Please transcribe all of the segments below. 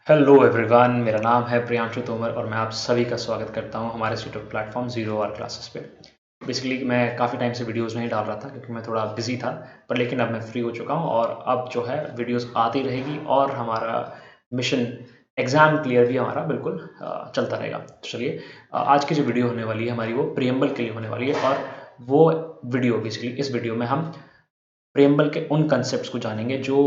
Hello everyone, मेरा नाम है प्रियांशु तोमर और मैं आप सभी का स्वागत करता हूं हमारे YouTube platform zero hour classes पे। बेसिकली मैं काफ़ी टाइम से वीडियोस नहीं डाल रहा था क्योंकि मैं थोड़ा बिजी था, पर लेकिन अब मैं फ्री हो चुका हूं और अब जो है वीडियोस आती रहेगी और हमारा मिशन एग्ज़ाम क्लियर भी हमारा बिल्कुल चलता रहेगा। तो चलिए, आज की जो वीडियो होने वाली है हमारी, वो प्रियम्बल के लिए होने वाली है। और वो वीडियो बेसिकली, इस वीडियो में हम प्रियम्बल के उन कंसेप्ट को जानेंगे जो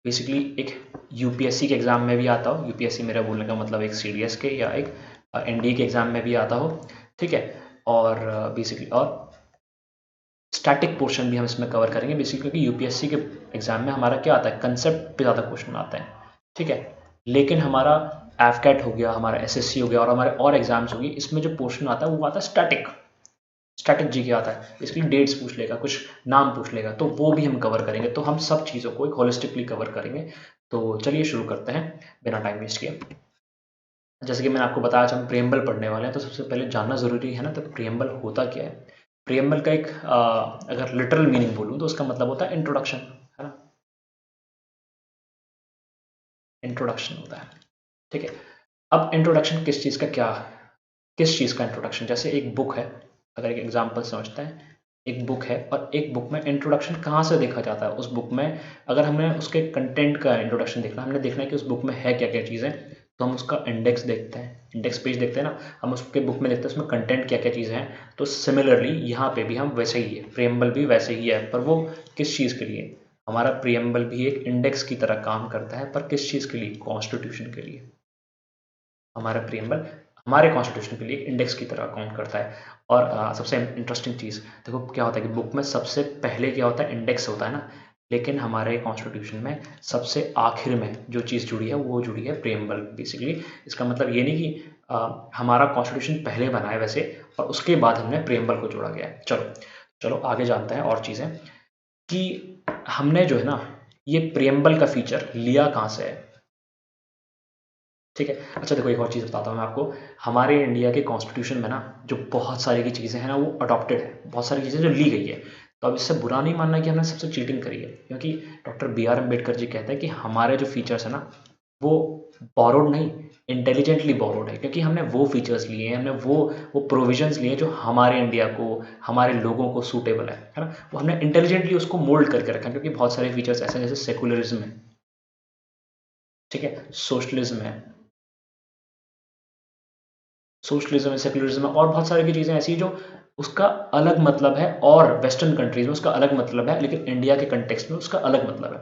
बेसिकली एक यूपीएससी के एग्ज़ाम में भी आता हो। यूपीएससी मेरा बोलने का मतलब एक सीडीएस के या एक एनडीए के एग्ज़ाम में भी आता हो, ठीक है। और बेसिकली और स्टैटिक पोर्शन भी हम इसमें कवर करेंगे बेसिकली, क्योंकि यूपीएससी के एग्ज़ाम में हमारा क्या आता है, कंसेप्ट पे ज़्यादा क्वेश्चन आते हैं, ठीक है। लेकिन हमारा एफकैट हो गया, हमारा एसएससी हो गया और हमारे और एग्जाम्स हो गए, इसमें जो पोर्शन आता है वो आता है स्टैटिक। स्टैटिक जी क्या आता है, इसकी डेट्स पूछ लेगा, कुछ नाम पूछ लेगा, तो वो भी हम कवर करेंगे। तो हम सब चीज़ों को एक होलिस्टिकली कवर करेंगे। तो चलिए शुरू करते हैं बिना टाइम वेस्ट किए। जैसे कि मैंने आपको बताया, जब हम प्रियम्बल पढ़ने वाले हैं तो सबसे पहले जानना ज़रूरी है ना, तो प्रियम्बल होता क्या है। प्रियम्बल का एक अगर लिटरल मीनिंग बोलूँ तो उसका मतलब होता है इंट्रोडक्शन, है ना। इंट्रोडक्शन होता है, ठीक है। अब इंट्रोडक्शन किस चीज़ का, क्या किस चीज़ का इंट्रोडक्शन, जैसे एक बुक है, अगर एक एग्जांपल समझते हैं। एक बुक है और एक बुक में इंट्रोडक्शन कहाँ से देखा जाता है। उस बुक में अगर हमें उसके कंटेंट का इंट्रोडक्शन देखना, हमने देखना है कि उस बुक में है क्या क्या चीज़ें, तो हम उसका इंडेक्स देखते हैं, इंडेक्स पेज देखते हैं ना। हम उसके बुक में देखते हैं उसमें कंटेंट क्या क्या चीज़ें हैं। तो सिमिलरली यहाँ पे भी हम वैसे ही है, प्रियम्बल भी वैसे ही है, पर वो किस चीज़ के लिए। हमारा प्रियम्बल भी एक इंडेक्स की तरह काम करता है, पर किस चीज़ के लिए, कॉन्स्टिट्यूशन के लिए। हमारा प्रियम्बल हमारे कॉन्स्टिट्यूशन के लिए एक इंडेक्स की तरह काउंट करता है। और सबसे इंटरेस्टिंग चीज़ देखो क्या होता है कि बुक में सबसे पहले क्या होता है, इंडेक्स होता है ना। लेकिन हमारे कॉन्स्टिट्यूशन में सबसे आखिर में जो चीज़ जुड़ी है वो जुड़ी है प्रियम्बल बेसिकली। इसका मतलब ये नहीं कि हमारा कॉन्स्टिट्यूशन पहले बना है वैसे, और उसके बाद हमने प्रियम्बल को जोड़ा गया है। चलो चलो आगे जानते हैं और चीज़ें, कि हमने जो है ना, ये प्रियम्बल का फीचर लिया कहाँ से है, ठीक है। अच्छा देखो, एक और चीज़ बताता हूँ मैं आपको। हमारे इंडिया के कॉन्स्टिट्यूशन में ना जो बहुत सारी की चीज़ें हैं ना, वो अडॉप्टेड है, बहुत सारी चीज़ें जो ली गई है। तो अब इससे बुरा नहीं मानना कि हमने सबसे चीटिंग करी है, क्योंकि doctor B are Ambedkar ji कहते हैं कि हमारे जो फीचर्स है ना, वो बोरोड नहीं, इंटेलिजेंटली बोरोड है। क्योंकि हमने वो फीचर्स लिए हैं, हमने वो प्रोविजंस लिए हैं जो हमारे इंडिया को, हमारे लोगों को सूटेबल है ना। वो हमने इंटेलिजेंटली उसको मोल्ड करके रखा है। क्योंकि बहुत सारे फीचर्स ऐसे हैं, जैसे सेकुलरिज्म है, ठीक है, सोशलिज्म है, सोशलिज्म है, सेकुलरिज्म है, और बहुत सारी की चीज़ें ऐसी हैं जो उसका अलग मतलब है, और वेस्टर्न कंट्रीज में उसका अलग मतलब है, लेकिन इंडिया के कंटेक्स्ट में उसका अलग मतलब है।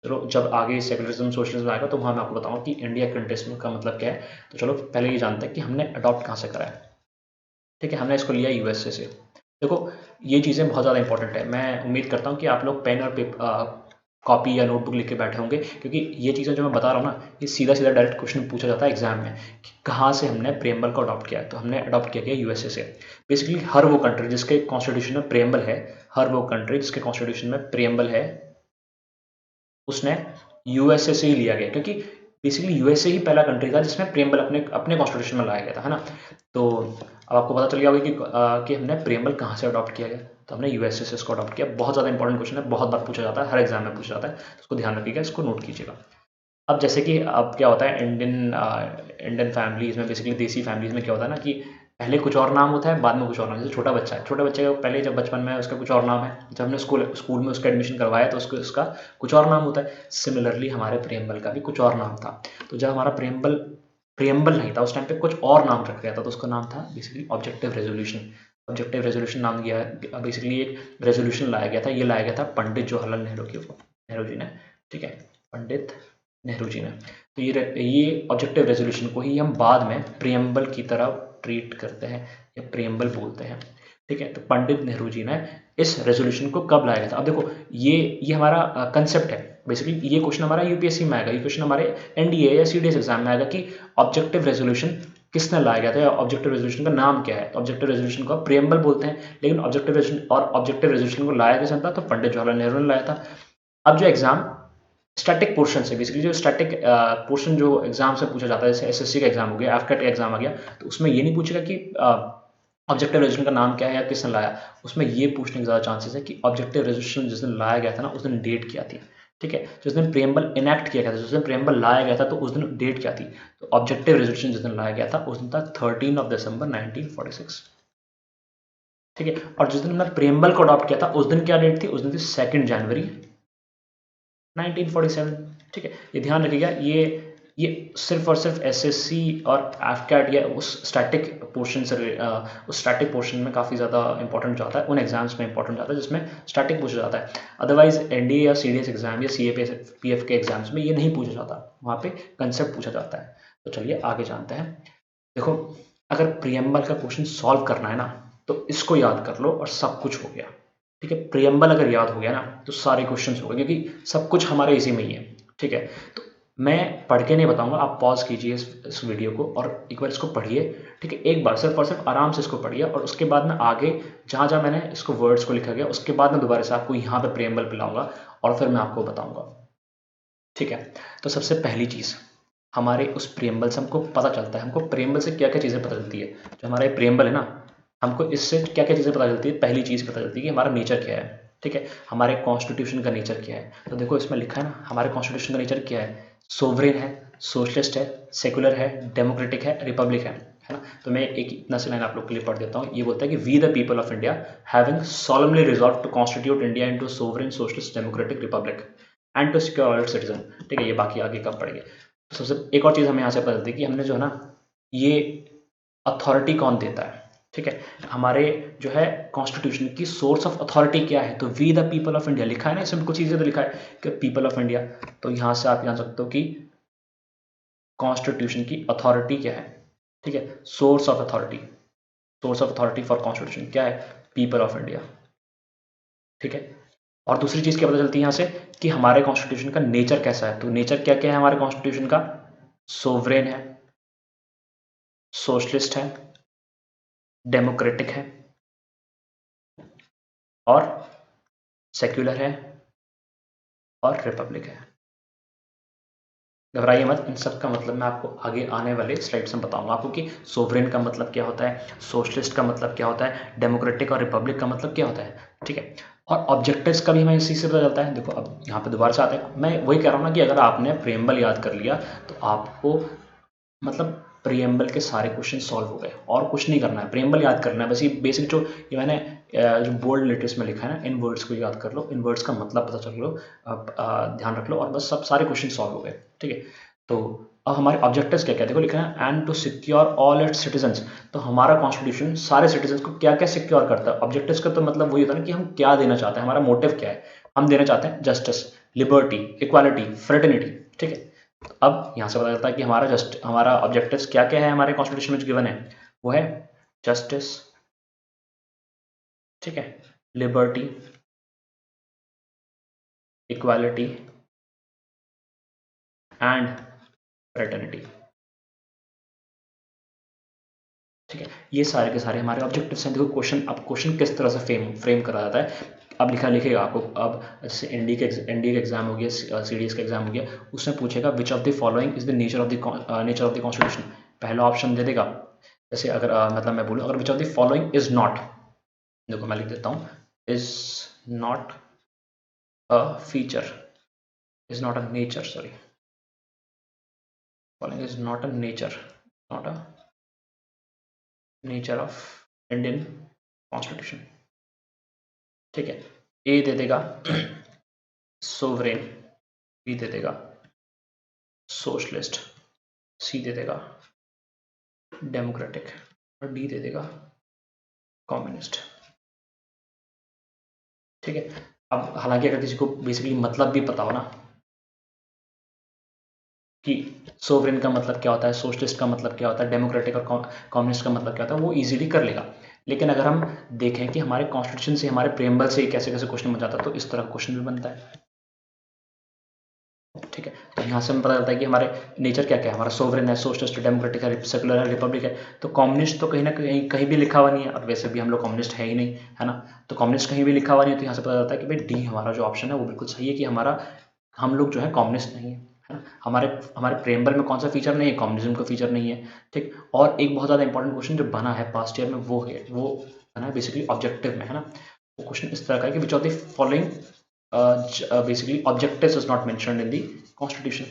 चलो जब आगे सेकुलरिज्म सोशलिज्म आएगा तो वहाँ मैं आपको बताऊँगा कि इंडिया के कंटेक्स्ट में का मतलब क्या है। तो चलो पहले ये जानते हैं कि हमने अडॉप्ट कहाँ से करा है, ठीक है। हमने इसको लिया यूएसए से। देखो ये चीज़ें बहुत ज़्यादा इंपॉर्टेंट है। मैं उम्मीद करता हूँ कि आप लोग पेन और कॉपी या नोटबुक लिख के बैठे होंगे, क्योंकि ये चीज़ें जो मैं बता रहा हूँ ना, ये सीधा सीधा डायरेक्ट क्वेश्चन पूछा जाता है एग्जाम में कि कहाँ से हमने प्रियम्बल को अडॉप्ट किया है। तो हमने अडॉप्ट किया गया यूएसए से। बेसिकली हर वो कंट्री जिसके कॉन्स्टिट्यूशन में प्रियम्बल है, हर वो कंट्री जिसके कॉन्स्टिट्यूशन में प्रियम्बल है, उसने यूएसए से ही लिया गया। क्योंकि बेसिकली यूएसए ही पहला कंट्री था जिसमें प्रियम्बल अपने अपने कॉन्स्टिट्यूशन में लाया गया था, है ना। तो अब आपको पता चल गया होगा कि हमने प्रियम्बल कहाँ से अडॉप्ट किया गया। तो हमने यूएसए से इसको अडॉप्ट किया। बहुत ज़्यादा इंपॉर्टेंट क्वेश्चन है, बहुत बार पूछा जाता है, हर एग्जाम में पूछा जाता है, तो उसको ध्यान रखिएगा, इसको नोट कीजिएगा। अब जैसे कि अब क्या होता है इंडियन फैमिलीज़ में, बेसिकली देसी फैमिलीज़ में क्या होता है ना, कि पहले कुछ और नाम होता है, बाद में कुछ और नाम। जैसे छोटा बच्चा है, छोटे बच्चे का पहले जब बचपन में उसका कुछ और नाम है, जब हमने स्कूल स्कूल में उसका एडमिशन करवाया तो उसको उसका कुछ और नाम होता है। सिमिलरली हमारे प्रियम्बल का भी कुछ और नाम था। तो जब हमारा प्रियम्बल प्रियम्बल नहीं था, उस टाइम पे कुछ और नाम रखा गया था, तो उसका नाम था basically objective resolution. Objective resolution नाम दिया, बेसिकली एक रेजोल्यूशन लाया गया था। ये लाया गया था पंडित जवाहरलाल नेहरू जी ने, ठीक है, पंडित नेहरू जी ने। तो ये ऑब्जेक्टिव रेजोल्यूशन को ही हम बाद में प्रियम्बल की तरह ट्रीट करते हैं या प्रियम्बल बोलते हैं, ठीक है। तो पंडित नेहरू जी ने इस रेजोल्यूशन को कब लाया गया था। अब देखो ये हमारा कंसेप्ट है। बेसिकली ये क्वेश्चन हमारा यूपीएससी में आएगा, ये क्वेश्चन हमारे एनडीए या सीडीएस एग्जाम में आएगा कि ऑब्जेक्टिव रेजोल्यूशन किसने लाया गया था, या ऑब्जेक्टिव रेजोल्यूशन का नाम क्या है। ऑब्जेक्टिव रेजोल्यूशन को प्रियम्बल बोलते हैं, लेकिन ऑब्जेक्टिव रेजोल्यूशन को लाया किसने था, तो पंडित जवाहरलाल नेहरू ने लाया था। अब जो एग्जाम स्टैटिक पोर्शन से, बेसिकली जो स्टैटिक पोर्शन जो एग्जाम से पूछा जाता है, जैसे एसएससी का एग्जाम हो गया, एफकेट का एग्जाम आ गया, तो उसमें ये नहीं पूछेगा कि ऑब्जेक्टिव रेजोल्यूशन का नाम क्या है या किसने लाया। उसमें ये पूछने के ज़्यादा चांसेस है कि ऑब्जेक्टिव रेजोल्यूशन जिस दिन लाया गया था ना, उस दिन डेट क्या थी। ठीक है। जिस दिन प्रियम्बल इनैक्ट किया गया था, जिस दिन प्रियम्बल लाया गया था, तो उस दिन डेट क्या थी? तो ऑब्जेक्टिव रेजोल्यूशन जिस दिन लाया गया था उस दिन था 13 दिसंबर 1946। ठीक है। और जिस दिन हमने प्रियम्बल को अडॉप्ट किया था उस दिन क्या डेट थी? उस दिन थी 2 जनवरी 1947। ठीक है। ये ध्यान रखिएगा, ये सिर्फ और सिर्फ एसएससी और एफकैट या उस स्टैटिक पोर्शन से उस स्टैटिक पोर्शन में काफ़ी ज़्यादा इंपॉर्टेंट जाता है, उन एग्जाम्स में इंपॉर्टेंट जाता है जिसमें स्टैटिक पूछा जाता है। अदरवाइज एनडीए या सीडीएस एग्जाम या सीएपीएफ के एग्जाम्स में ये नहीं पूछा जाता, वहाँ पे कंसेप्ट पूछा जाता है। तो चलिए आगे जानते हैं। देखो, अगर प्रियम्बल का क्वेश्चन सॉल्व करना है ना, तो इसको याद कर लो और सब कुछ हो गया। ठीक है। प्रियम्बल अगर याद हो गया ना तो सारे क्वेश्चंस हो गए, क्योंकि सब कुछ हमारे इसी में ही है। ठीक है। तो मैं पढ़ के नहीं बताऊंगा, आप पॉज कीजिए इस वीडियो को और एक बार इसको पढ़िए। ठीक है। एक बार सिर्फ और सिर्फ आराम से इसको पढ़िए और उसके बाद में आगे जहाँ जहाँ मैंने इसको वर्ड्स को लिखा गया उसके बाद में दोबारा से आपको यहाँ पे प्रियम्बल पिलाऊंगा और फिर मैं आपको बताऊंगा। ठीक है। तो सबसे पहली चीज़, हमारे उस प्रियम्बल से हमको पता चलता है, हमको प्रियम्बल से क्या क्या चीज़ें पता चलती है। जो हमारा प्रियम्बल है ना, हमको इससे क्या क्या चीज़ें पता चलती है। पहली चीज़ पता चलती है कि हमारा नेचर क्या है। ठीक है। हमारे कॉन्स्टिट्यूशन का नेचर क्या है। तो देखो इसमें लिखा है ना, हमारे कॉन्स्टिट्यूशन का नेचर क्या है। सोवरेन है, सोशलिस्ट है, सेकुलर है, डेमोक्रेटिक है, रिपब्लिक है ना। तो मैं एक इतना सी लाइन आप लोग के लिए पढ़ देता हूँ। ये बोलता है कि we the people of India having solemnly resolved to constitute India into sovereign socialist democratic republic and to secure all citizen. ठीक है। ये बाकी आगे कब पढ़ेंगे। तो सबसे एक और चीज़ हमें यहाँ से पता चलती है कि हमने जो है ना, ये अथॉरिटी कौन देता है। ठीक है। हमारे जो है कॉन्स्टिट्यूशन की सोर्स ऑफ अथॉरिटी क्या है। तो we the people of India लिखा है ना, इसमें कुछ चीज़ें तो लिखा है कि पीपल ऑफ इंडिया। तो यहाँ से आप जान सकते हो कि कॉन्स्टिट्यूशन की अथॉरिटी क्या है। ठीक है। Source of authority, source of authority for constitution क्या है? People of India. ठीक है। और दूसरी चीज़ क्या पता चलती है यहाँ से कि हमारे कॉन्स्टिट्यूशन का नेचर कैसा है। तो नेचर क्या क्या है हमारे कॉन्स्टिट्यूशन का? सोवरेन है, सोशलिस्ट है, डेमोक्रेटिक है और सेक्युलर है और रिपब्लिक है। घबराइए मत, इन सब का मतलब मैं आपको आगे आने वाले स्लाइड्स में बताऊंगा आपको कि सोवरेन का मतलब क्या होता है, सोशलिस्ट का मतलब क्या होता है, डेमोक्रेटिक और रिपब्लिक का मतलब क्या होता है। ठीक है। और ऑब्जेक्टिव्स का भी हमें इसी से पता चलता है। देखो अब यहाँ पे दोबारा से आते हैं, मैं वही कह रहा हूँ ना कि अगर आपने प्रियम्बल याद कर लिया तो आपको मतलब प्रियम्बल के सारे क्वेश्चन सॉल्व हो गए और कुछ नहीं करना है, प्रियम्बल याद करना है बस। ये बेसिक जो ये मैंने जो बोल्ड लेटर्स में लिखा है ना, इन वर्ड्स को याद कर लो, इन वर्ड्स का मतलब पता चल लो, ध्यान रख लो और बस सब सारे क्वेश्चन सॉल्व हो गए। ठीक है। तो अब हमारे ऑब्जेक्टिव्स क्या क्या देखो लिखा है, and to secure all its citizens. तो हमारा कॉन्स्टिट्यूशन सारे सिटीजन्स को क्या क्या सिक्योर करता है। ऑब्जेक्टिव्स का तो मतलब वही होता है ना कि हम क्या देना चाहते हैं, हमारा मोटिव क्या है। हम देना चाहते हैं जस्टिस, लिबर्टी, इक्वालिटी, फ्रेटर्निटी। ठीक है। अब यहाँ से पता चलता है कि हमारा ऑब्जेक्टिव्स क्या क्या है हमारे कॉन्स्टिट्यूशन में जो गिवन है। वो है जस्टिस, ठीक है, लिबर्टी, इक्वालिटी एंड फ्रेटर्निटी। ठीक है। ये सारे के सारे हमारे ऑब्जेक्टिव्स हैं। देखो क्वेश्चन, अब क्वेश्चन किस तरह से फ्रेम करा जाता है। अब लिखेगा आपको, अब जैसे एनडीए का एग्जाम हो गया, सीडीएस का एग्जाम हो गया, उसमें पूछेगा विच of the following is the nature of the constitution. पहला ऑप्शन दे देगा, जैसे अगर मतलब मैं बोलूँ अगर विच of the following is not, देखो मैं लिख देता हूँ, is not a feature, is not a nature, sorry, following is not a nature, not a nature of Indian constitution. ठीक है। ए दे देगा सोवरेन, बी दे देगा सोशलिस्ट, सी दे देगा डेमोक्रेटिक और डी दे देगा कम्युनिस्ट। ठीक है। अब हालांकि अगर किसी को बेसिकली मतलब भी पता हो ना कि सोवरेन का मतलब क्या होता है, सोशलिस्ट का मतलब क्या होता है, डेमोक्रेटिक और कम्युनिस्ट का मतलब क्या होता है, वो इजीली कर लेगा। लेकिन अगर हम देखें कि हमारे कॉन्स्टिट्यूशन से, हमारे प्रेम्बल से कैसे कैसे क्वेश्चन बन जाता है, तो इस तरह का क्वेश्चन भी बनता है। ठीक है। तो यहाँ से हमें पता चलता है कि हमारे नेचर क्या क्या है, हमारा सोवरेन है, सोशलिस्ट, डेमोक्रेटिक है, सेकुलर है, रिपब्लिक है। तो कम्युनिस्ट तो कहीं ना कहीं कहीं भी लिखा हुआ नहीं है, और वैसे भी हम लोग कम्युनिस्ट है ही नहीं, है ना। तो कम्युनिस्ट कहीं भी लिखा हुआ नहीं है, तो यहाँ से पता चलता है कि भाई डी हमारा जो ऑप्शन है वो बिल्कुल सही है कि हमारा, हम लोग जो है कम्युनिस्ट नहीं है ना। हमारे हमारे प्रेम्बल में कौन सा फीचर नहीं है, कम्युनिज्म का फीचर नहीं है। ठीक। और एक बहुत ज़्यादा इंपॉर्टेंट क्वेश्चन जो बना है पास्ट ईयर में, वो बना है बेसिकली ऑब्जेक्टिव में, है ना। वो क्वेश्चन इस तरह का है कि which of the following basically objectives is not mentioned in the constitution.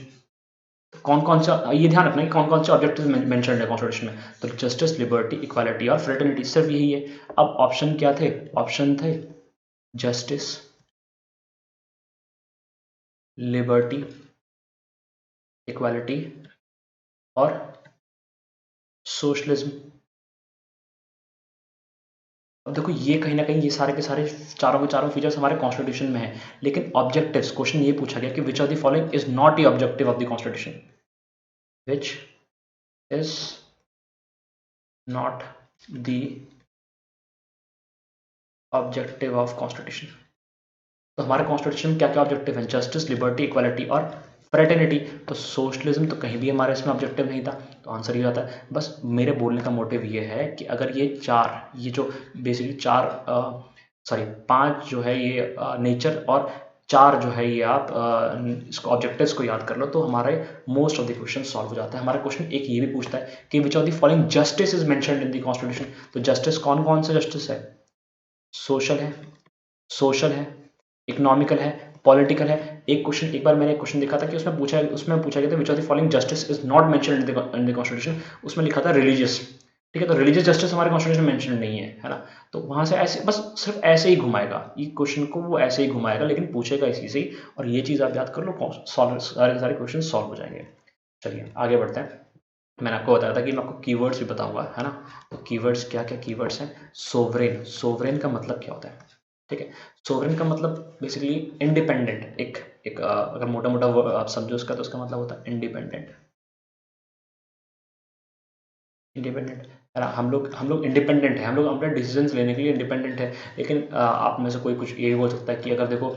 कौन कौन सा, ये ध्यान रखना है कौन कौन से ऑब्जेक्टिव मेंशन्ड है कॉन्स्टिट्यूशन में, तो जस्टिस, लिबर्टी, इक्वालिटी और फ्रेटर्निटी, सिर्फ यही है। अब ऑप्शन क्या थे, ऑप्शन थे जस्टिस, लिबर्टी, इक्वालिटी और सोशलिज्म। अब देखो ये कहीं ना कहीं ये सारे के सारे चारों के चारों फीचर्स हमारे कॉन्स्टिट्यूशन में है, लेकिन ऑब्जेक्टिव्स, क्वेश्चन ये पूछा गया कि which of the following is not the objective of the constitution, which is not the objective of constitution. तो हमारे कॉन्स्टिट्यूशन में क्या क्या ऑब्जेक्टिव हैं, जस्टिस, लिबर्टी, इक्वालिटी और फ्रेटर्निटी। तो सोशलिज्म तो कहीं भी हमारे इसमें ऑब्जेक्टिव नहीं था, तो आंसर ये आता है। बस मेरे बोलने का मोटिव ये है कि अगर ये चार, ये जो बेसिकली चार सॉरी 5 जो है ये नेचर और 4 जो है ये आप इसको ऑब्जेक्टिव्स को याद कर लो, तो हमारे most of the question solve हो जाता है। हमारा क्वेश्चन एक ये भी पूछता है कि which of the following justice is mentioned in the constitution. तो जस्टिस कौन कौन से जस्टिस है, सोशल है, इकोनॉमिकल है, पॉलिटिकल है। एक क्वेश्चन, एक बार मैंने एक क्वेश्चन देखा था कि उसमें पूछा गया था विच of the following justice is not mentioned in the constitution, उसमें लिखा था रिलीजियस। ठीक है, तो रिलीजियस जस्टिस हमारे कॉन्स्टिट्यूशन में मेंशन नहीं है ना, तो वहां से ऐसे बस सिर्फ ऐसे ही घुमाएगा ये क्वेश्चन को, वो ऐसे ही घुमाएगा, लेकिन पूछेगा इसी से ही। और ये चीज आप याद कर लो, सारे के सारे क्वेश्चन सॉल्व हो जाएंगे। चलिए आगे बढ़ते हैं। मैंने आपको बताया था कि मैं आपको कीवर्ड्स भी बताऊंगा, है ना। तो कीवर्ड्स क्या क्या कीवर्ड्स हैं, सोवरेन, सोवरेन का मतलब क्या होता है, ठीक है। सोवरेन का मतलब बेसिकली इंडिपेंडेंट, एक अगर मोटा मोटा आप समझो उसका, तो उसका मतलब होता है इंडिपेंडेंट। इंडिपेंडेंट है ना, हम लोग इंडिपेंडेंट है, हम लोग अपने डिसीजंस लेने के लिए इंडिपेंडेंट है। लेकिन आप में से कोई कुछ ये बोल सकता है कि अगर देखो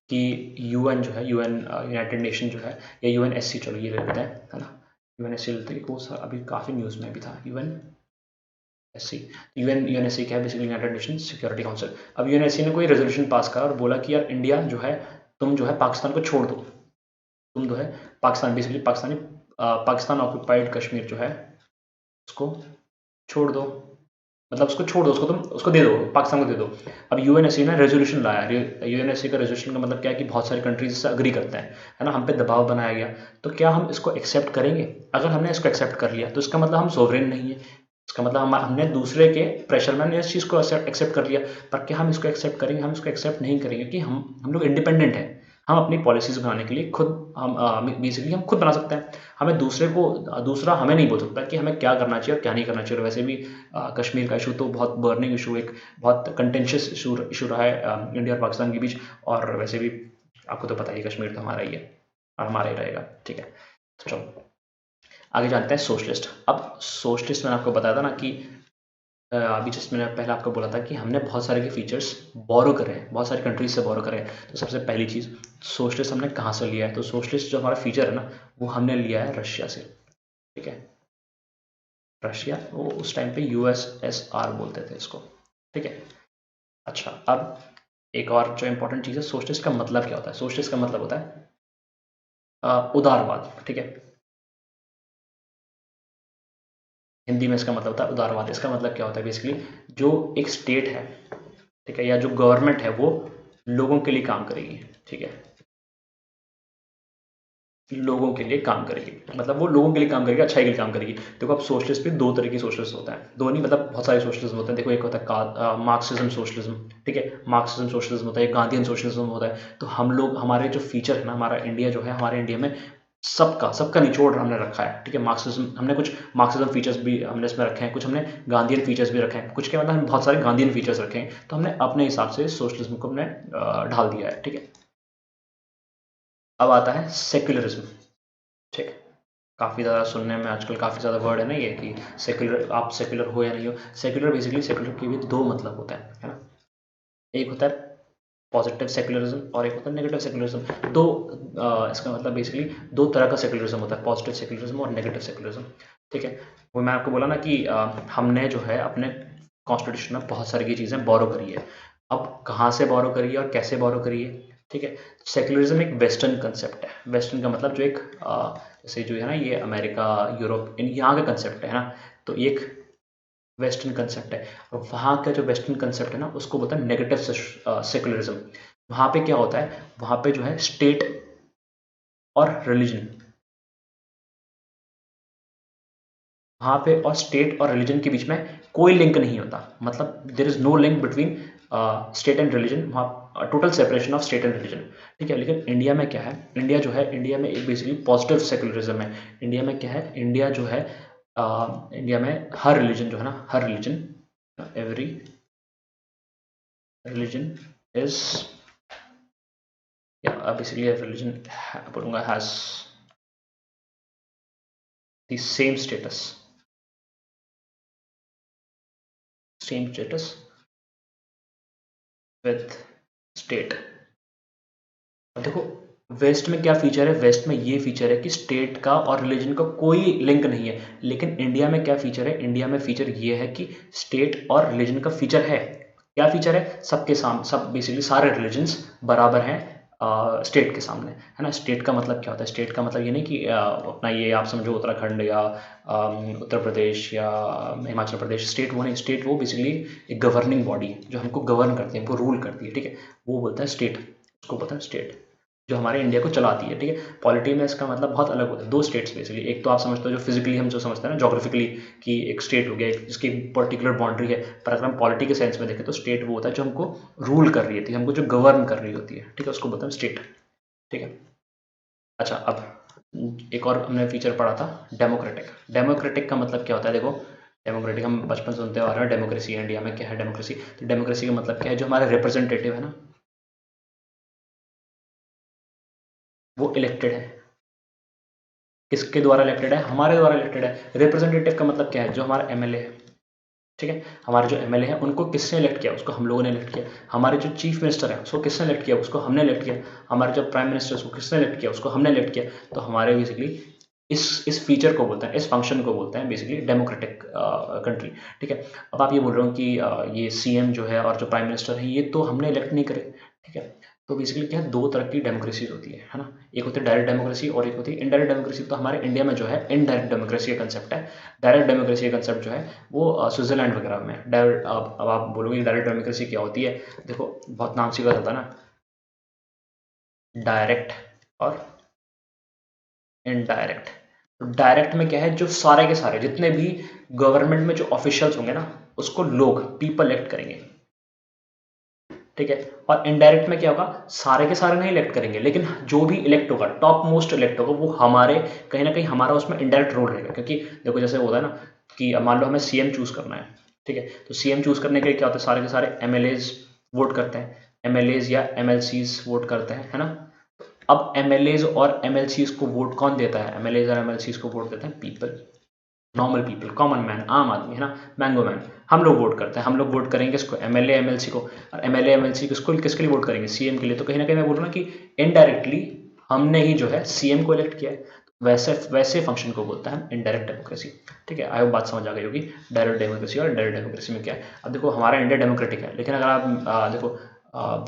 कि यूएन जो है, यूएन यूनाइटेड नेशन जो है, या यूएनएससी, चलो ये ले लेते हैं, है ना। यूएनएससी लेते हैं, वो अभी काफ़ी न्यूज़ में भी था, यूएनएससी। यूएनएससी क्या है, basically United nation security council. अब यूएनएससी ने कोई रेजोल्यूशन पास करा और बोला कि यार इंडिया जो है, तुम जो है पाकिस्तान को छोड़ दो, तुम जो है पाकिस्तान, बेसिकली पाकिस्तान ऑक्यूपाइड कश्मीर जो है उसको छोड़ दो, मतलब उसको छोड़ दो, उसको तुम उसको दे दो, पाकिस्तान को दे दो। अब यूएनएससी ने रेजोल्यूशन लाया, यूएनएससी का रेजोल्यूशन का मतलब क्या है कि बहुत सारी कंट्रीज इससे अग्री करते हैं, है ना, हम पे दबाव बनाया गया। तो क्या हम इसको एक्सेप्ट करेंगे? अगर हमने इसको एक्सेप्ट कर लिया तो इसका मतलब हम सोवरेन नहीं है, इसका मतलब हमने दूसरे के प्रेशर में इस चीज़ को एक्सेप्ट कर लिया। पर क्या हम इसको एक्सेप्ट करेंगे? हम इसको एक्सेप्ट नहीं करेंगे कि हम लोग इंडिपेंडेंट हैं, हम अपनी पॉलिसीज बनाने के लिए खुद, हम बेसिकली हम खुद बना सकते हैं। हमें दूसरा हमें नहीं बोल सकता कि हमें क्या करना चाहिए और क्या नहीं करना चाहिए। वैसे भी कश्मीर का इशू तो बहुत बर्निंग इशू, एक बहुत कंटेंशियस इशू रहा है इंडिया और पाकिस्तान के बीच। और वैसे भी आपको तो पता ही है, कश्मीर तो हमारा ही है और हमारा ही रहेगा, ठीक है। तो चलो आगे जानते हैं सोशलिस्ट। अब सोशलिस्ट मैंने आपको बताया था ना कि अभी जस्ट मैंने पहले आपको बोला था कि हमने बहुत सारे के फीचर्स बोरो करे हैं, बहुत सारी कंट्रीज से बोरो करे हैं। तो सबसे पहली चीज़, सोशलिस्ट हमने कहाँ से लिया है? तो सोशलिस्ट जो हमारा फीचर है ना, वो हमने लिया है रशिया से, ठीक है। रशिया, वो उस टाइम पे यूएसएसआर बोलते थे इसको, ठीक है। अच्छा, अब एक और जो इंपॉर्टेंट चीज़ है, सोशलिस्ट का मतलब क्या होता है? सोशलिस्ट का मतलब होता है उदारवाद, ठीक है। हिंदी में इसका मतलब होता है उदारवाद। इसका मतलब क्या होता है, बेसिकली जो एक स्टेट है, ठीक है, या जो गवर्नमेंट है, वो लोगों के लिए काम करेगी, ठीक है, लोगों के लिए काम करेगी, मतलब वो लोगों के लिए काम करेगी, अच्छाई के लिए काम करेगी। देखो अब सोशलिस्ट भी दो तरह की सोशलिस्ट होता है, दो नहीं मतलब बहुत सारे सोशलिज्म होते हैं। देखो एक होता है मार्क्सिज्म सोशलिज्म, ठीक है, मार्क्सिज्म सोशलिज्म होता है, एक गांधीयन सोशलिज्म होता है। तो हम लोग, हमारे जो फीचर है ना, हमारा इंडिया जो है, हमारे इंडिया में सबका निचोड़ हमने रखा है, ठीक है। मार्क्सिज्म, हमने कुछ मार्क्सिज्म फीचर्स भी हमने इसमें रखे हैं, कुछ हमने गांधीयन फीचर्स भी रखे हैं, कुछ के मतलब हमने बहुत सारे गांधीयन फीचर्स रखे हैं। तो हमने अपने हिसाब से सोशलिज्म को हमने ढाल दिया है, ठीक है। अब आता है सेक्युलरिज्म, ठीक। काफ़ी ज़्यादा सुनने में आजकल काफ़ी ज़्यादा वर्ड है ना ये, कि सेक्युलर, आप सेक्युलर हो या नहीं हो। सेक्युलर, बेसिकली सेक्युलर के भी दो मतलब होता है ना। एक होता है पॉजिटिव सेक्युलरिज्म और एक होता है नेगेटिव सेक्युलरिज्म। दो इसका मतलब बेसिकली दो तरह का सेक्युलरिज्म होता है, पॉजिटिव सेक्युलरिज्म और नेगेटिव सेक्युलरिज्म, ठीक है। वो मैं आपको बोला ना कि हमने जो है अपने कॉन्स्टिट्यूशन में बहुत सारी की चीज़ें बोरो करी है। अब कहाँ से बोरो करी है और कैसे बोरो करी है, ठीक है। सेक्युलरिज्म एक वेस्टर्न कंसेप्ट है। वेस्टर्न का मतलब जो एक जैसे जो है ना, ये अमेरिका, यूरोप, इन यहाँ का कंसेप्ट है ना। तो एक वेस्टर्न कंसेप्ट है, और वहाँ का जो वेस्टर्न कंसेप्ट है ना, उसको बोलते हैं नेगेटिव सेक्युलरिज्म। वहाँ पे क्या होता है, वहाँ पे जो है स्टेट और रिलीजन, वहाँ पे और स्टेट और रिलीजन के बीच में कोई लिंक नहीं होता, मतलब there is no link between state and religion, वहाँ total separation of state and religion, ठीक है। लेकिन इंडिया में क्या है, इंडिया जो है, इंडिया में एक बेसिकली पॉजिटिव सेकुलरिज्म है। इंडिया में क्या है, इंडिया जो है इंडिया में हर रिलीजन जो है ना, हर रिलीजन, एवरी रिलीजन इज, या बेसिकली एवरी रिलीजन बोलूँगा has the same status with state. अब देखो वेस्ट में क्या फीचर है, वेस्ट में ये फीचर है कि स्टेट का और रिलीजन का कोई लिंक नहीं है। लेकिन इंडिया में क्या फीचर है, इंडिया में फीचर ये है कि स्टेट और रिलीजन का फीचर है। क्या फीचर है, सबके सामने, सब बेसिकली सारे रिलीजन्स बराबर हैं स्टेट के सामने, है ना। स्टेट का मतलब क्या होता है, स्टेट का मतलब ये नहीं कि अपना ये आप समझो उत्तराखंड या उत्तर प्रदेश या हिमाचल प्रदेश, स्टेट वो नहीं, स्टेट वो बेसिकली एक गवर्निंग बॉडी है जो हमको गवर्न करती है, हमको रूल करती है, ठीक है, वो बोलता है स्टेट, उसको बोलता है स्टेट, जो हमारे इंडिया को चलाती है, ठीक है। पॉलिटी में इसका मतलब बहुत अलग होता है, दो स्टेट्स बेसिकली, एक तो आप समझते हो जो फिजिकली हम जो समझते हैं ना जोग्राफिकली कि एक स्टेट हो गया जिसकी पर्टिकुलर बाउंड्री है, पर अगर हम पॉलिटी के सेंस में देखें तो स्टेट वो होता है जो हमको रूल कर रही होती है, हमको जो गवर्न कर रही होती है, ठीक है, उसको बोलते हैं स्टेट, ठीक है। अच्छा, अब एक और हमने फीचर पढ़ा था डेमोक्रेटिक। डेमोक्रेटिक का मतलब क्या होता है, देखो डेमोक्रेटिक हम बचपन से सुनते आ रहे हैं, डेमोक्रेसी है इंडिया में, क्या है डेमोक्रेसी, तो डेमोक्रेसी का मतलब क्या है, जो हमारे रिप्रेजेंटेटिव है ना वो इलेक्टेड है, किसके द्वारा इलेक्टेड है, हमारे द्वारा इलेक्टेड है। रिप्रेजेंटेटिव का मतलब क्या है, जो हमारा एमएलए है, ठीक है, हमारे जो एमएलए हैं उनको किसने इलेक्ट किया, उसको हम लोगों ने इलेक्ट किया। हमारे जो चीफ मिनिस्टर है उसको किसने इलेक्ट किया, उसको हमने इलेक्ट किया। हमारे जो प्राइम मिनिस्टर उसको किसने इलेक्ट किया, उसको हमने इलेक्ट किया। तो हमारे बेसिकली इस फीचर को बोलते हैं, इस फंक्शन को बोलते हैं बेसिकली डेमोक्रेटिक कंट्री, ठीक है। अब आप ये बोल रहे हो कि ये सीएम जो है और जो प्राइम मिनिस्टर है ये तो हमने इलेक्ट नहीं करे, ठीक है। तो बेसिकली क्या है, दो तरह की डेमोक्रेसीज होती है ना, एक होती है डायरेक्ट डेमोक्रेसी और एक होती है इनडायरेक्ट डेमोक्रेसी। तो हमारे इंडिया में जो है इनडायरेक्ट डेमोक्रेसी का कंसेप्ट है। डायरेक्ट डेमोक्रेसी का कंसेप्ट जो है वो स्विट्जरलैंड वगैरह में डायरेक्ट। अब आप बोलोगे डायरेक्ट डेमोक्रेसी क्या होती है, देखो बहुत नाम सीखा जाता है ना, डायरेक्ट और इनडायरेक्ट। तो डायरेक्ट में क्या है, जो सारे के सारे जितने भी गवर्नमेंट में जो ऑफिशियल्स होंगे ना उसको लोग पीपल इलेक्ट करेंगे, ठीक है। और इनडायरेक्ट में क्या होगा, सारे के सारे नहीं इलेक्ट करेंगे, लेकिन जो भी इलेक्ट होगा, टॉप मोस्ट इलेक्ट होगा, वो हमारे कहीं ना कहीं हमारा उसमें इनडायरेक्ट रोल रहेगा। क्योंकि देखो जैसे होता है ना कि अब मान लो हमें सीएम चूज करना है, ठीक है, तो सीएम चूज करने के लिए क्या होता है, सारे के सारे एमएलएज वोट करते हैं, एमएलएज या एमएलसीज वोट करते हैं, है ना। अब एमएलएज और एमएलसीज को वोट कौन देता है, एमएलएज और एमएलसीज को वोट देते हैं people, normal people, common man, आम आदमी, है ना, मैंगो मैन। हम लोग वोट करते हैं, हम लोग वोट करेंगे इसको एमएलए एमएलसी को, और एमएलए एमएलसी किसको किसके लिए वोट करेंगे, सीएम के लिए। तो कहीं ना कहीं मैं बोल रहा हूँ कि इनडायरेक्टली हमने ही जो है सीएम को इलेक्ट किया है। वैसे वैसे फंक्शन को बोलता है इनडायरेक्ट डेमोक्रेसी, ठीक है। आई होप बात समझ आ गई होगी डायरेक्ट डेमोक्रेसी और इनडायरेक्ट डेमोक्रेसी में क्या है। अब देखो हमारा इंडिया डेमोक्रेटिक है, लेकिन अगर आप देखो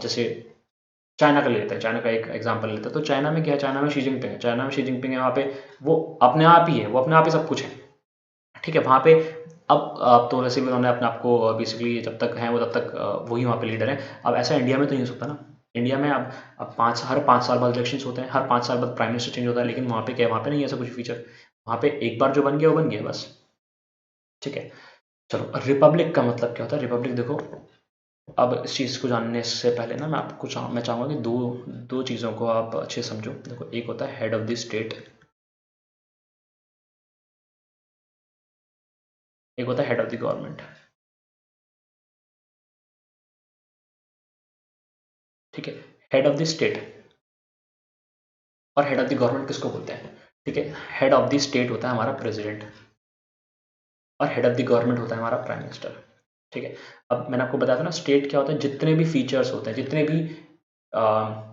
जैसे चाइना का लेते हैं, चाइना का एक एग्जांपल लेते हैं, तो चाइना में क्या है, चाइना में शी जिनपिंग है, चाइना में शी जिनपिंग है, वहाँ पे वो अपने आप ही है, वो अपने आप ही सब कुछ है, ठीक है। वहाँ पे अब तो वैसे भी उन्होंने अपने आप को बेसिकली जब तक हैं वो तब तक वही वहाँ पे लीडर हैं। अब ऐसा इंडिया में तो नहीं हो सकता ना, इंडिया में अब हर 5 साल बाद इलेक्शंस होते हैं, हर 5 साल बाद प्राइम मिनिस्टर चेंज होता है, लेकिन वहाँ पे क्या है, वहाँ पे नहीं है ऐसा कुछ फीचर। वहाँ पे एक बार जो बन गया वो बन गया बस, ठीक है। चलो रिपब्लिक का मतलब क्या होता है, रिपब्लिक देखो, अब इस चीज़ को जानने से पहले ना मैं चाहूँगा कि दो दो चीज़ों को आप अच्छे से समझो। देखो एक होता है हेड ऑफ द स्टेट, एक होता है हेड ऑफ द गवर्नमेंट, ठीक है। हेड ऑफ द स्टेट और हेड ऑफ द गवर्नमेंट किसको बोलते हैं, ठीक है। हेड ऑफ द स्टेट होता है हमारा प्रेसिडेंट और हेड ऑफ द गवर्नमेंट होता है हमारा प्राइम मिनिस्टर, ठीक है। अब मैंने आपको बताया था ना स्टेट क्या होता है, जितने भी फीचर्स होते हैं,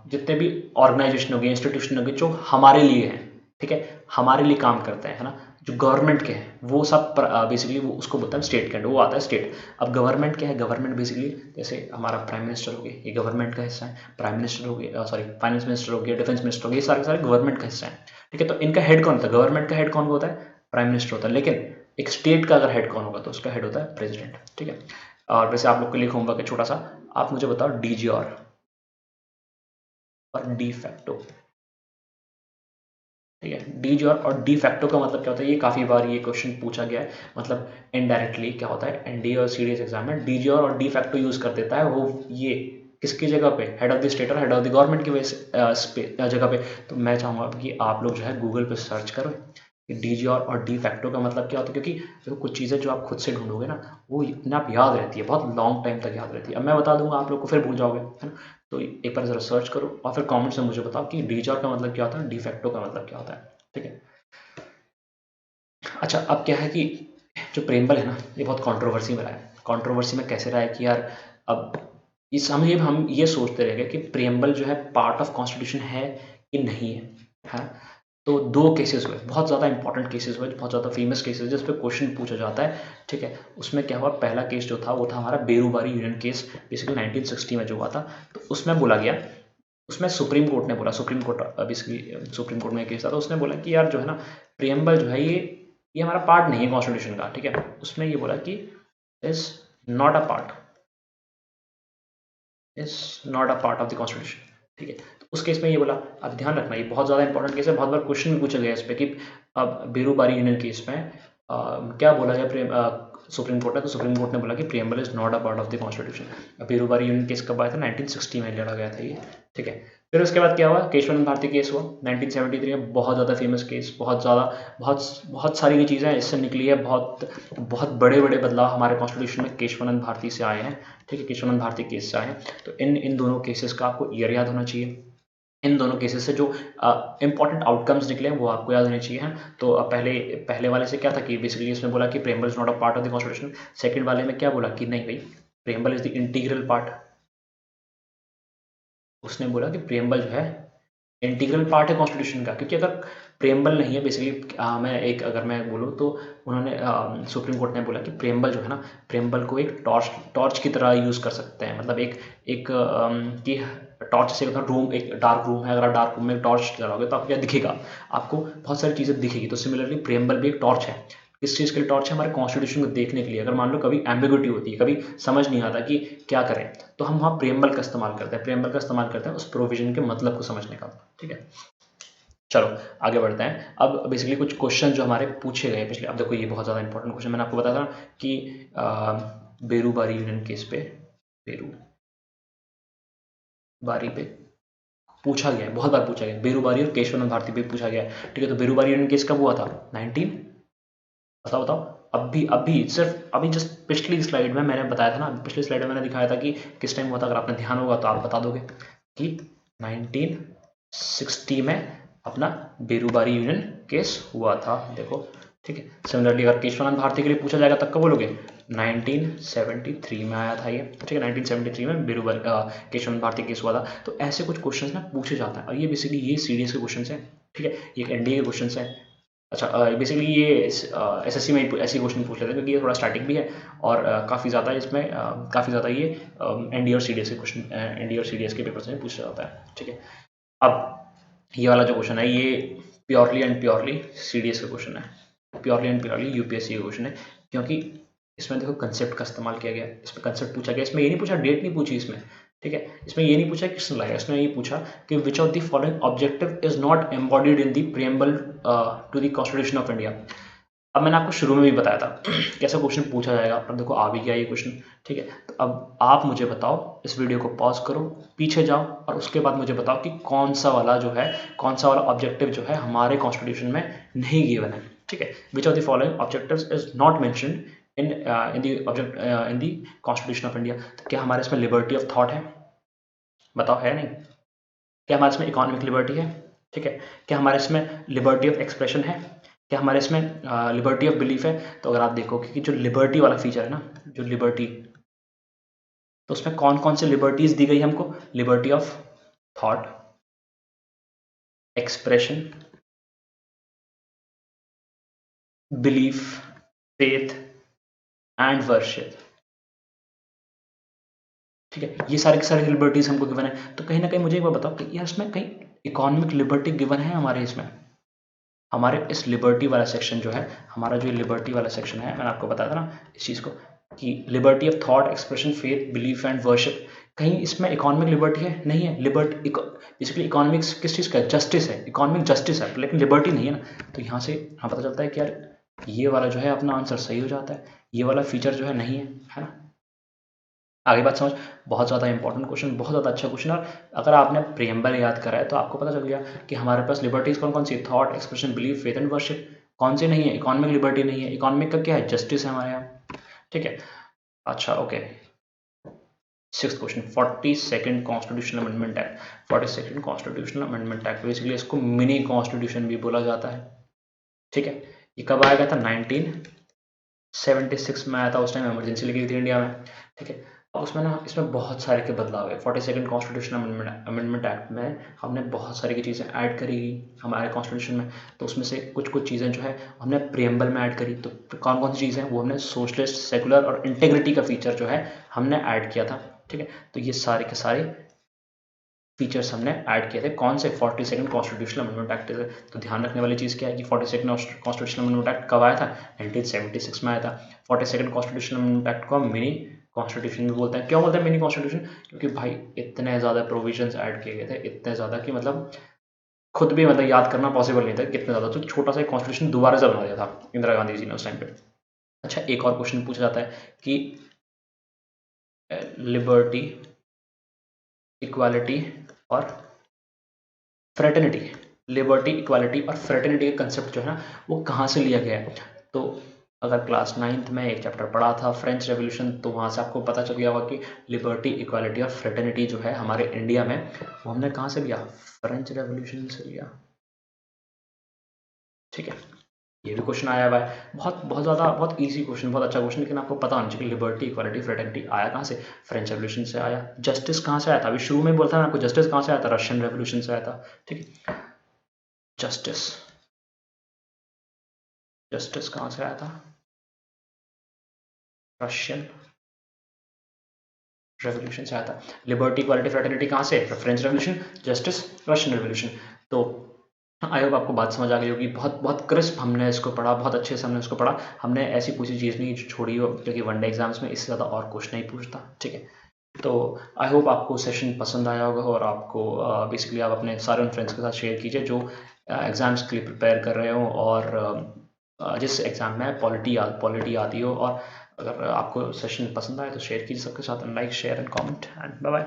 जितने भी ऑर्गेनाइजेशन हो गए, इंस्टीट्यूशन हो गए जो हमारे लिए हैं, ठीक है, हमारे लिए काम करते हैं, है ना, जो गवर्नमेंट के हैं वो सब बेसिकली वो उसको बोलते हैं स्टेट के अंडर, वो आता है स्टेट। अब गवर्नमेंट क्या है, गवर्नमेंट बेसिकली जैसे हमारा प्राइम मिनिस्टर हो गया, ये गवर्नमेंट का हिस्सा है, प्राइम मिनिस्टर हो गया, सॉरी फाइनेंस मिनिस्टर हो गया, डिफेंस मिनिस्टर हो गया, ये सारे सारे गवर्नमेंट का हिस्सा है, ठीक है। तो इनका हेड कौन होता है, गवर्नमेंट का हेड कौन होता है, प्राइम मिनिस्टर होता है। लेकिन एक स्टेट का अगर हेड कौन होगा तो उसका हेड होता है प्रेसिडेंट, ठीक है। और वैसे आप लोग के लिए होमवर्क है छोटा सा, आप मुझे बताओ डीजीआर, और डी फैक्टो। ठीक है, डी ज्योर और डी फैक्टो का मतलब क्या होता है, ये काफ़ी बार ये क्वेश्चन पूछा गया है। मतलब इनडायरेक्टली क्या होता है, एनडीए और सीडीएस एग्जाम में डी ज्योर और डी फैक्टो यूज़ कर देता है वो, ये किसकी जगह पे, हेड ऑफ द स्टेट और हेड ऑफ द गवर्नमेंट की वजह जगह पे। तो मैं चाहूँगा कि आप लोग जो है गूगल पे सर्च करो कि डी ज्योर और डी फैक्टो का मतलब क्या होता है, क्योंकि देखो कुछ चीज़ें जो आप खुद से ढूंढोगे ना वो अपने आप याद रहती है, बहुत लॉन्ग टाइम तक याद रहती है। अब मैं बता दूंगा आप लोग को फिर भूल जाओगे, है ना। तो एक बार ज़रा सर्च करो और फिर कमेंट्स में मुझे बताओ कि डी ज्योर का मतलब क्या होता है, डी फैक्टो का मतलब क्या होता है। ठीक है, अच्छा अब क्या है कि जो प्रेमबल है ना ये बहुत कंट्रोवर्सी में रहा है। कंट्रोवर्सी में कैसे रहा है कि यार अब इस हम ये सोचते रह गए कि प्रेमबल जो है पार्ट ऑफ कॉन्स्टिट्यूशन है कि नहीं है, हाँ। तो दो केसेस हुए, बहुत ज़्यादा इंपॉर्टेंट केसेस हुए, बहुत ज़्यादा फेमस केसेस जिस पे क्वेश्चन पूछा जाता है। ठीक है, उसमें क्या हुआ, पहला केस जो था वो था हमारा बेरूबारी यूनियन केस, बेसिकली 1960 में जो हुआ था। तो उसमें बोला गया, उसमें सुप्रीम कोर्ट ने बोला, supreme court basically supreme court में केस था, तो उसने बोला कि यार जो है ना प्रियम्बल जो है ये हमारा पार्ट नहीं है कॉन्स्टिट्यूशन का। ठीक है, उसने ये बोला कि is not a part, is not a part of the constitution. ठीक है, तो उस केस में ये बोला, अब ध्यान रखना ये बहुत ज़्यादा इंपॉर्टेंट केस है, बहुत बार क्वेश्चन भी पूछा गया इस पर कि अब बेरूबारी यूनियन केस में क्या बोला गया सुप्रीम कोर्ट ने, तो सुप्रीम कोर्ट ने बोला कि preamble is not a part of the constitution. Berubari union case कब आया था, 1960 में लड़ा गया था ये। ठीक है, फिर उसके बाद क्या हुआ, केशवानंद भारती केस हुआ 1973 में, बहुत ज़्यादा फेमस केस, बहुत ज़्यादा बहुत सारी ये चीज़ें इससे निकली है, बहुत बहुत बड़े बड़े बदलाव हमारे कॉन्स्टिट्यूशन में केशवानंद भारती से आए हैं। ठीक है, केशवानंद भारती केस से आए हैं। तो इन दोनों केसेस का आपको ईयर याद होना चाहिए। इन दोनों केसेस से जो इंपॉर्टेंट आउटकम्स निकले हैं वो आपको याद होने चाहिए हैं। तो पहले वाले से क्या था कि बेसिकली इसमें बोला कि preamble is not a part of the constitution. Second वाले में क्या बोला कि नहीं भाई, preamble is the integral part. उसने बोला कि प्रेमबल जो है इंटीग्रल पार्ट है कॉन्स्टिट्यूशन का, क्योंकि अगर प्रेमबल नहीं है बेसिकली अगर मैं बोलूँ तो उन्होंने सुप्रीम कोर्ट ने बोला कि प्रेमबल जो है ना, प्रेमबल को एक टॉर्च की तरह यूज़ कर सकते हैं। मतलब एक कि टॉर्च से मतलब रूम, एक डार्क रूम है, अगर आप डार्क रूम में टॉर्च जलाओगे तो आपको क्या दिखेगा, आपको बहुत सारी चीज़ें दिखेगी। तो सिमिलरली प्रेमबल भी एक टॉर्च है। किस चीज़ के लिए टॉर्च है, हमारे कॉन्स्टिट्यूशन को देखने के लिए। अगर मान लो कभी एम्बिग्युइटी होती है, कभी समझ नहीं आता कि क्या करें, तो हम वहाँ प्रेमबल का इस्तेमाल करते हैं, प्रेमबल का इस्तेमाल करते हैं उस प्रोविजन के मतलब को समझने का। ठीक है, चलो आगे बढ़ते हैं। अब बेसिकली कुछ क्वेश्चन जो हमारे पूछे गए पिछले, अब देखो ये बहुत ज़्यादा इंपॉर्टेंट क्वेश्चन, मैंने आपको बताया था कि बेरूबारी यूनियन केस पे, बेरूबारी पे पूछा गया है, बहुत बार पूछा गया है, बेरूबारी और केशवानंद भारती पे पूछा गया है। ठीक है, तो बेरूबारी यूनियन केस कब हुआ था, 19, बताओ। अभी सिर्फ अभी जस्ट पिछली स्लाइड में मैंने बताया था ना, पिछली स्लाइड में मैंने दिखाया था कि किस टाइम हुआ था। अगर आपने ध्यान होगा तो आप बता दोगे कि 1960 में अपना बेरूबारी यूनियन केस हुआ था। देखो, ठीक है। सिमिलरली अगर केशवानंद भारती के लिए पूछा जाएगा तब कब बोलोगे, 1973 में आया था ये। ठीक है, 1973 में बेरूबारी केशवानंद भारती केस हुआ था। तो ऐसे कुछ क्वेश्चन ना पूछे जाते हैं, और ये बेसिकली ये सीडीएस के क्वेश्चन हैं। ठीक है, ये एनडीए के क्वेश्चन हैं। अच्छा, बेसिकली ये एसएससी में ऐसे क्वेश्चन पूछ लेते हैं, क्योंकि ये थोड़ा स्टैटिक भी है और काफ़ी ज़्यादा इसमें काफ़ी ज़्यादा ये एनडीए और सीडीएस के क्वेश्चन, एनडीए और सीडीएस के पेपर से पूछा जाता है। ठीक है, अब ये वाला जो क्वेश्चन है ये प्योरली एंड प्योरली सीडीएस का क्वेश्चन है, प्योरली एंड प्योरली यूपीएससी का क्वेश्चन है, क्योंकि इसमें देखो कंसेप्ट का इस्तेमाल किया गया, इसमें कंसेप्ट पूछा गया। इसमें ये नहीं पूछा, डेट नहीं पूछी इसमें। ठीक है, इसमें ये नहीं पूछा किसने लाया, इसने ये पूछा कि which of the following objective is not embodied in the preamble to the constitution of India. अब मैंने आपको शुरू में भी बताया था कैसा क्वेश्चन पूछा जाएगा, अब देखो आ भी गया ये क्वेश्चन। ठीक है, तो अब आप मुझे बताओ, इस वीडियो को पॉज करो, पीछे जाओ और उसके बाद मुझे बताओ कि कौन सा वाला जो है, कौन सा वाला ऑब्जेक्टिव जो है हमारे कॉन्स्टिट्यूशन में नहीं गिवन है। ठीक है, विच of the following objectives is not mentioned in the constitution of India. तो क्या हमारे इसमें लिबर्टी ऑफ थॉट है, बताओ है नहीं। क्या हमारे इसमें इकोनॉमिक लिबर्टी है, ठीक है। क्या हमारे इसमें लिबर्टी ऑफ एक्सप्रेशन है, क्या हमारे इसमें लिबर्टी ऑफ बिलीफ है। तो अगर आप देखो कि जो लिबर्टी वाला फीचर है ना, जो लिबर्टी, तो उसमें कौन कौन से लिबर्टीज दी गई हमको, liberty of thought, expression, belief, faith and worship. ठीक है, ये सारे के सारे लिबर्टीज हमको गिवन है। तो कहीं ना कहीं मुझे एक बार बताओ कि यार इसमें कहीं इकोनॉमिक लिबर्टी गिवन है हमारे इसमें, हमारे इस लिबर्टी वाला सेक्शन जो है, हमारा जो लिबर्टी वाला सेक्शन है, मैंने आपको बताया था ना इस चीज़ को, कि liberty of thought, expression, faith, belief and worship, कहीं इसमें इकोनॉमिक लिबर्टी है? नहीं है। लिबर्टी बेसिकली इकोनॉमिक्स किस चीज़ का है? जस्टिस है, इकोनॉमिक जस्टिस है, लेकिन लिबर्टी नहीं है ना। तो यहाँ से हाँ पता चलता है कि यार ये वाला जो है अपना आंसर सही हो जाता है, ये वाला फीचर जो है नहीं है ना। आगे बात समझ। बहुत ज़्यादा इंपॉर्टेंट क्वेश्चन, बहुत ज़्यादा अच्छा क्वेश्चन। और अगर आपने प्रियम्बल याद करा है तो आपको पता चल गया कि हमारे पास लिबर्टीज कौन कौन सी, thought, expression, belief, faith and worship. कौन सी नहीं है? इकोनॉमिक लिबर्टी नहीं है। इकोनॉमिक का क्या है? जस्टिस है हमारे यहाँ। ठीक है, अच्छा okay. 6th question, 42nd constitutional amendment act. 42nd constitutional amendment act basically इसको मिनी कॉन्स्टिट्यूशन भी बोला जाता है। ठीक है, ये कब आया गया था? 1976 में आया था। उस टाइम इमरजेंसी लगी थी इंडिया में। ठीक है, अब उसमें ना इसमें बहुत सारे के बदलाव है। 42nd कॉन्स्टिट्यूशनल अमेंडमेंट एक्ट में हमने बहुत सारी की चीज़ें ऐड करी हमारे कॉन्स्टिट्यूशन में। तो उसमें से कुछ कुछ चीज़ें जो है हमने प्रियम्बल में ऐड करी। तो कौन कौन सी चीज़ें हैं? वो हमने सोशलिस्ट, सेकुलर और इंटेग्रिटी का फीचर जो है हमने ऐड किया था। ठीक है, तो ये सारे के सारे फीचर्स हमने ऐड किए थे। कौन से? 42nd कॉन्स्टिट्यूशनल अमेंडमेंट एक्ट से। तो ध्यान रखने वाली चीज़ क्या है कि 42nd कॉन्स्टिट्यूशनल अमेंडमेंट एक्ट कब आया था? 1976 में आया था। 42nd कॉन्स्टिट्यूशनल अमेंडमेंट एक्ट को हम मिनी कॉन्स्टिट्यूशन भी बोलते हैं। क्यों बोलते हैं मिनी कॉन्स्टिट्यूशन? क्योंकि भाई इतने ज़्यादा प्रोविजंस ऐड किए गए थे, इतने ज़्यादा कि मतलब खुद भी मतलब याद करना पॉसिबल नहीं था कितने ज़्यादा। तो छोटा सा कॉन्स्टिट्यूशन दोबारा से बना दिया था इंदिरा गांधी जी ने उस टाइम पे। अच्छा, एक और क्वेश्चन पूछा जाता है कि लिबर्टी, इक्वालिटी और फ्रेटर्निटी, लिबर्टी, इक्वालिटी और फ्रेटर्निटी का कंसेप्ट जो है ना वो कहाँ से लिया गया है? तो अगर क्लास 9th में एक चैप्टर पढ़ा था फ्रेंच रेवोल्यूशन, तो वहाँ से आपको पता चल गया होगा कि लिबर्टी, इक्वालिटी और फ्रेटर्निटी जो है हमारे इंडिया में वो हमने कहाँ से लिया? फ्रेंच रेवोल्यूशन से लिया। ठीक है, ये भी क्वेश्चन आया हुआ है। बहुत बहुत ज़्यादा बहुत इजी क्वेश्चन, बहुत अच्छा क्वेश्चन, लेकिन आपको पता होना चाहिए कि लिबर्टी, इक्वालिटी, फ्रेटर्निटी आया कहाँ से? फ्रेंच रेवोल्यूशन से आया। जस्टिस कहाँ से आया था? अभी शुरू में बोलता था आपको, जस्टिस कहाँ से आया था? रशियन रेवोल्यूशन से आया था। ठीक है, जस्टिस, जस्टिस कहाँ से आया था? रशियन रेवोल्यूशन से आया था। लिबर्टी, इक्वालिटी, फ्रेटर्निटी कहाँ से? French revolution, justice, Russian revolution. तो आई होप आपको बात समझ आ गई होगी। बहुत बहुत क्रिस्प हमने इसको पढ़ा, बहुत अच्छे से हमने इसको पढ़ा। हमने ऐसी कोई चीज़ नहीं छोड़ी हो, क्योंकि वनडे एग्जाम्स में इससे ज़्यादा और कुछ नहीं पूछता। ठीक है, तो आई होप आपको सेशन पसंद आया होगा, और आपको बेसिकली आप अपने सारे फ्रेंड्स के साथ शेयर कीजिए जो एग्ज़ाम्स के लिए प्रिपेयर कर रहे हो, और जिस एग्ज़ाम में पॉलिटी आती हो। और अगर आपको सेशन पसंद आए तो शेयर कीजिए सबके साथ, and like, share and comment, and bye bye.